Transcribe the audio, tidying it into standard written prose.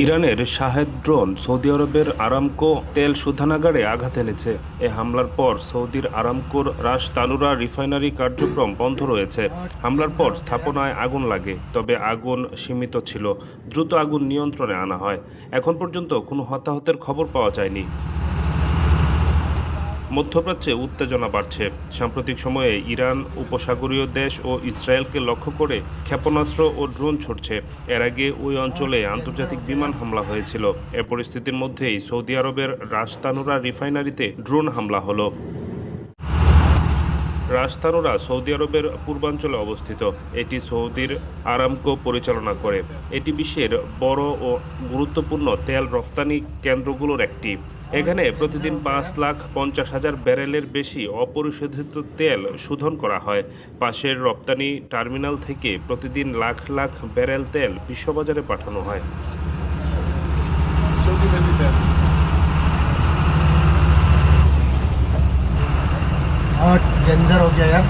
ইরানের Shahed drone Saudi আরবের Aramco তেল শোধনাগারে আঘাত এনেছে। এ হামলার পর সৌদির আরামকোর রাস তানুরা রিফাইনারি কার্যক্রম বন্ধ রয়েছে। হামলার পর স্থাপনায় আগুন লাগে, তবে আগুন সীমিত ছিল। দ্রুত আগুন নিয়ন্ত্রণে আনা হয়। এখন পর্যন্ত কোনো হতাহতের খবর পাওয়া যায়নি। মধ্যপ্রাচ্যে উত্তেজনা বাড়ছে। সাম্প্রতিক সময়ে ইরান উপসাগরীয় দেশ ও ইসরায়েলকে লক্ষ্য করে ক্ষেপণাস্ত্র ও ড্রোন ছুড়ছে। এর আগে ওই অঞ্চলে আন্তর্জাতিক বিমান হামলা হয়েছিল। এ পরিস্থিতির মধ্যেই সৌদি আরবের রাস তানুরা রিফাইনারিতে ড্রোন হামলা হলো। রাস তানুরা সৌদি আরবের পূর্বাঞ্চলে অবস্থিত। এটি সৌদির আরামকো পরিচালনা করে। এটি বিশ্বের বড় ও গুরুত্বপূর্ণ তেল রফতানি কেন্দ্রগুলোর একটি। এখানে প্রতিদিন 5,50,000 ব্যারেলের বেশি অপরিশোধিত তেল শোধন করা হয়। পাশের রপ্তানি টার্মিনাল থেকে প্রতিদিন লাখ লাখ ব্যারেল তেল বিশ্ববাজারে পাঠানো হয়। और डेंजर हो गया यार।